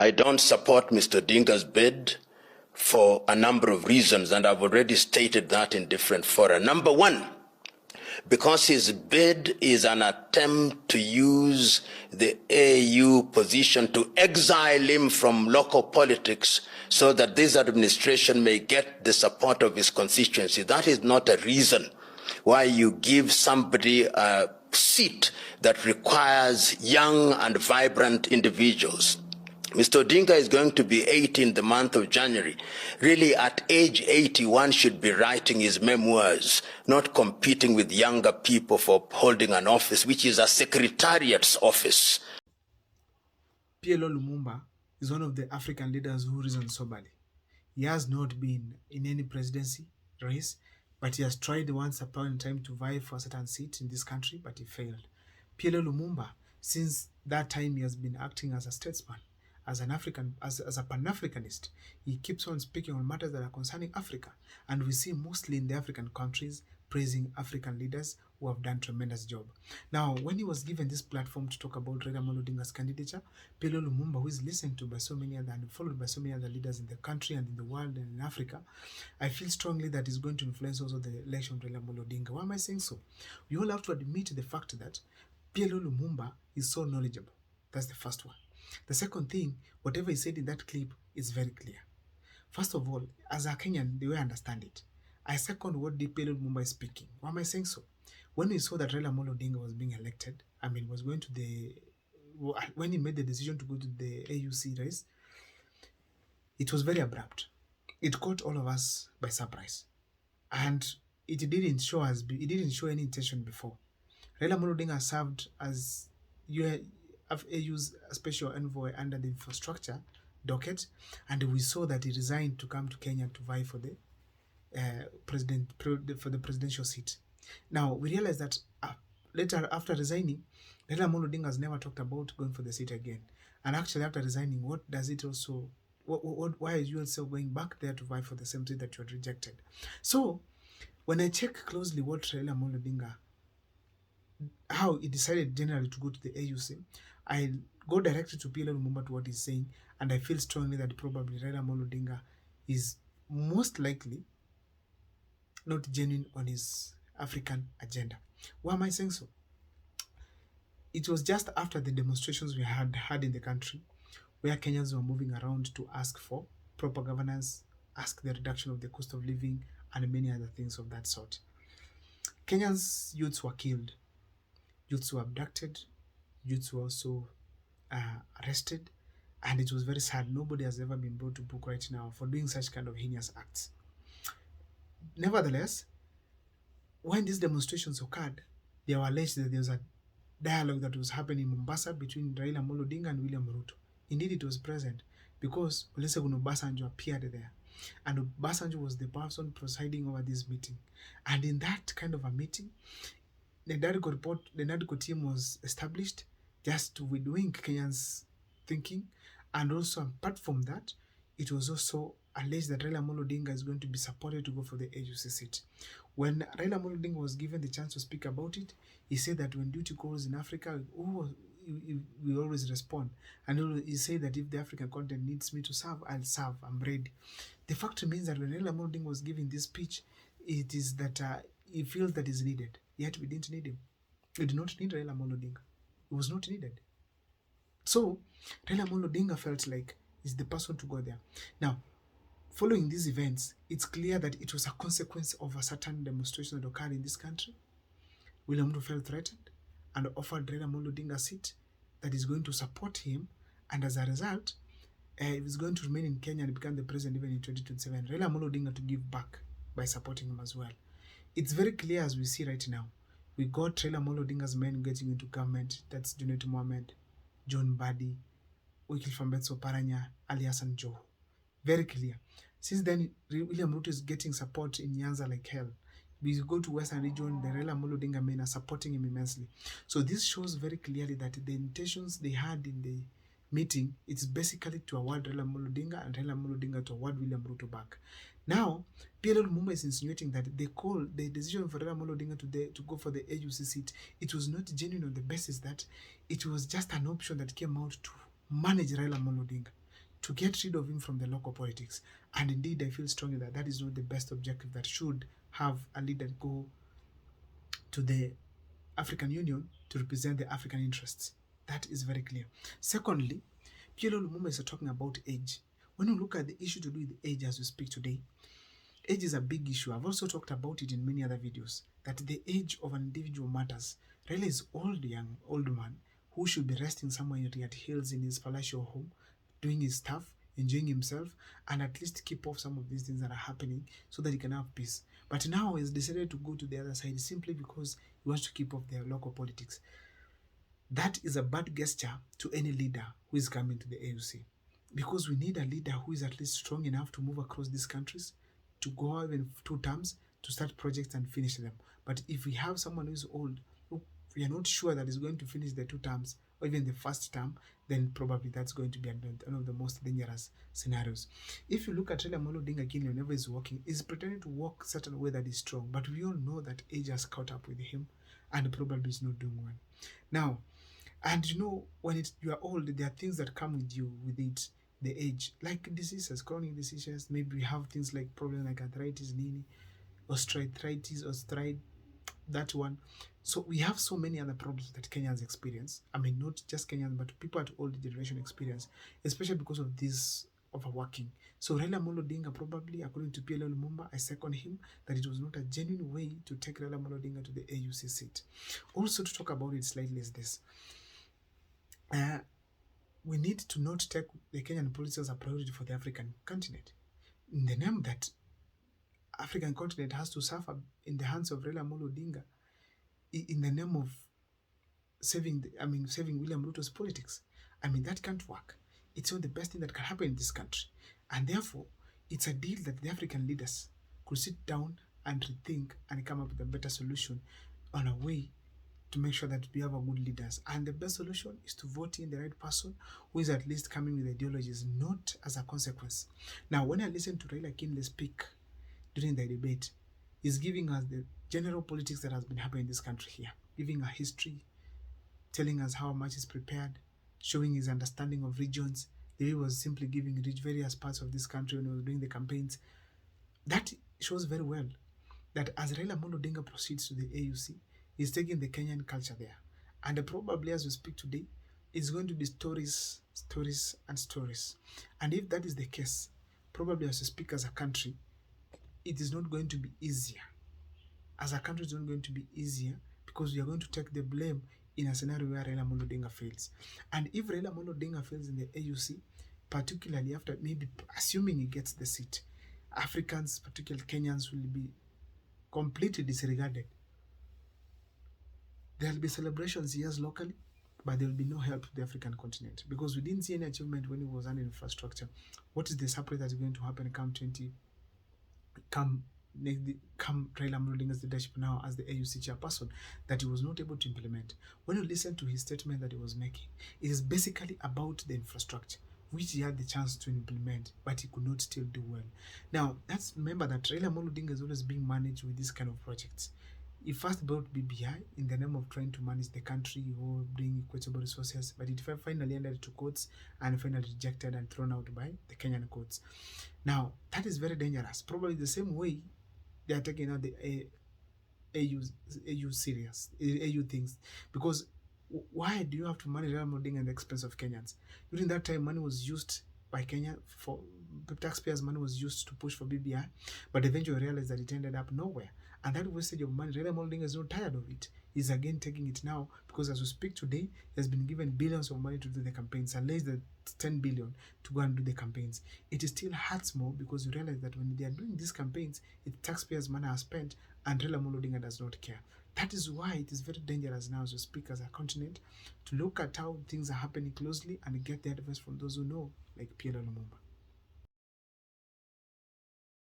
I don't support Mr. Dinga's bid for a number of reasons, and I've already stated that in different fora. Number one, because his bid is an attempt to use the AU position to exile him from local politics so that this administration may get the support of his constituency. That is not a reason why you give somebody a seat that requires young and vibrant individuals. Mr. Odinga is going to be 80 in the month of January. Really, at age 80, one should be writing his memoirs, not competing with younger people for holding an office, which is a secretariat's office. P.L.O. Lumumba is one of the African leaders who reasoned soberly. He has not been in any presidency race, but he has tried once upon a time to vie for a certain seat in this country, but he failed. P.L.O. Lumumba, since that time, he has been acting as a statesman, as an African, as a Pan-Africanist. He keeps on speaking on matters that are concerning Africa, and we see mostly in the African countries praising African leaders who have done tremendous job. Now, when he was given this platform to talk about Raila Odinga's candidature, P.L.O. Lumumba, who is listened to by so many other and followed by so many other leaders in the country and in the world and in Africa, I feel strongly that is going to influence also the election of Raila Odinga. Why am I saying so? We all have to admit the fact that P.L.O. Lumumba is so knowledgeable. That's the first one. The second thing, whatever he said in that clip is very clear. First of all, as a Kenyan, the way I understand it, I second what P.L.O. Lumumba is speaking. Why am I saying so? When we saw that Raila Odinga was being elected, was going to when he made the decision to go to the AUC race, it was very abrupt. It caught all of us by surprise. And it didn't show any intention before. Raila Odinga served as AU's special envoy under the infrastructure docket, and we saw that he resigned to come to Kenya to vie for the presidential seat. Now we realize that later, after resigning, Raila Odinga has never talked about going for the seat again. And actually, after resigning, what does it also? Why are you also going back there to vie for the same seat that you had rejected? So, when I check closely what Raila Odinga, how he decided generally to go to the AUC, I go directly to P.L.O. Lumumba to what he's saying, and I feel strongly that probably Raila Odinga is most likely not genuine on his African agenda. Why am I saying so? It was just after the demonstrations we had in the country, where Kenyans were moving around to ask for proper governance, ask the reduction of the cost of living, and many other things of that sort. Kenyans' youths were killed, youths were abducted, youths were also arrested, and it was very sad. Nobody has ever been brought to book right now for doing such kind of heinous acts. Nevertheless, when these demonstrations occurred, they were alleged that there was a dialogue that was happening in Mombasa between Raila Odinga and William Ruto. Indeed, it was present because Olusegun Obasanjo appeared there, and Obasanjo was the person presiding over this meeting. And in that kind of a meeting, the NADCO team was established just to wink Kenyans' thinking, and also apart from that, it was also alleged that Raila Odinga is going to be supported to go for the AUC seat. When Raila Odinga was given the chance to speak about it, he said that when duty calls in Africa, we always respond. And he said that if the African continent needs me to serve, I'll serve, I'm ready. The fact remains that when Raila Odinga was giving this speech, it is that he feels that is needed. Yet we didn't need him. We did not need Raila Odinga. It was not needed. So Raila Odinga felt like he's the person to go there. Now, following these events, it's clear that it was a consequence of a certain demonstration that occurred in this country. William Ruto felt threatened and offered Raila Odinga a seat that is going to support him, and as a result, he was going to remain in Kenya and become the president even in 2027. Raila Odinga to give back by supporting him as well. It's very clear as we see right now. We got Raila Odinga's men getting into government. That's Junet Mohamed, John Mbadi, Wycliffe Ambetsa Oparanya, Ali Hassan Joho. Very clear. Since then, William Ruto is getting support in Nyanza like hell. We go to Western region, the Raila Odinga men are supporting him immensely. So this shows very clearly that the intentions they had in the meeting, it's basically to award Raila Odinga and Raila Odinga to award William Ruto back. Now, P.L.O. Lumumba is insinuating that the decision for Raila Odinga to go for the AUC seat, it was not genuine on the basis that it was just an option that came out to manage Raila Odinga. to get rid of him from the local politics. And indeed, I feel strongly that that is not the best objective that should have a leader go to the African Union to represent the African interests. That is very clear. Secondly, P.L.O. Lumumba is talking about age. When you look at the issue to do with age as we speak today, age is a big issue. I've also talked about it in many other videos, that the age of an individual matters. Raila is old man, who should be resting somewhere at hills in his palatial home, doing his stuff, enjoying himself, and at least keep off some of these things that are happening so that he can have peace. But now he's decided to go to the other side simply because he wants to keep off their local politics. That is a bad gesture to any leader who is coming to the AUC, because we need a leader who is at least strong enough to move across these countries, to go even 2 terms, to start projects and finish them. But if we have someone who is old, who we are not sure that is going to finish the 2 terms or even the first term, then probably that's going to be one of the most dangerous scenarios. If you look at Raila Amolo Odinga again, whenever he's walking, he's pretending to walk a certain way that is strong, but we all know that age has caught up with him and probably is not doing well. Now, and you know, when you are old, there are things that come with you with it, the age, like diseases, chronic diseases. Maybe we have things like problems like arthritis, knee, osteoarthritis, that one. So we have so many other problems that Kenyans experience. I mean, not just Kenyans, but people at older generation experience, especially because of this overworking. So Raila Amolo Odinga, probably, according to P.L.O. Lumumba, I second him, that it was not a genuine way to take Raila Amolo Odinga to the AUC seat. Also, to talk about it slightly is this. We need to not take the Kenyan politics as a priority for the African continent, in the name that African continent has to suffer in the hands of Raila Amolo Odinga, in the name of saving William Ruto's politics. I mean, that can't work. It's not the best thing that can happen in this country. And therefore, it's a deal that the African leaders could sit down and rethink and come up with a better solution on a way to make sure that we have a good leaders. And the best solution is to vote in the right person who is at least coming with ideologies, not as a consequence. Now, when I listen to Raila Kinle speak during the debate, he's giving us the general politics that has been happening in this country here, giving a history, telling us how much he's prepared, showing his understanding of regions. The way he was simply giving various parts of this country when he was doing the campaigns. That shows very well that as Raila Amolo Odinga proceeds to the AUC, he's taking the Kenyan culture there. And probably as we speak today, it's going to be stories, stories, and stories. And if that is the case, probably as we speak as a country, it is not going to be easier. As a country, it's not going to be easier because we are going to take the blame in a scenario where Raila Amolo Odinga fails. And if Raila Amolo Odinga fails in the AUC, particularly after maybe assuming he gets the seat, Africans, particularly Kenyans, will be completely disregarded. There will be celebrations, yes, locally, but there will be no help to the African continent because we didn't see any achievement when it was under infrastructure. What is the surprise that is going to happen come Raila Amolo Odinga's leadership now as the AUC chairperson that he was not able to implement? When you listen to his statement that he was making, it is basically about the infrastructure, which he had the chance to implement, but he could not still do well. Now, remember that Raila Amolo Odinga is always being managed with this kind of projects. He first brought BBI in the name of trying to manage the country or bring equitable resources, but it finally ended to courts and finally rejected and thrown out by the Kenyan courts. Now, that is very dangerous. Probably the same way they are taking out the AU things. Because why do you have to manage Raila Amolo Odinga at the expense of Kenyans? During that time, money was used by Kenya, for taxpayers' money was used to push for BBI, but eventually realized that it ended up nowhere. And that wastage of money, Raila Amolo Odinga is not tired of it. He's again taking it now because as we speak today, he has been given billions of money to do the campaigns, at least the 10 billion to go and do the campaigns. It still hurts more because you realize that when they are doing these campaigns, it's taxpayers' money are spent and Raila Amolo Odinga does not care. That is why it is very dangerous now as we speak as a continent to look at how things are happening closely and get the advice from those who know, like P.L.O. Lumumba.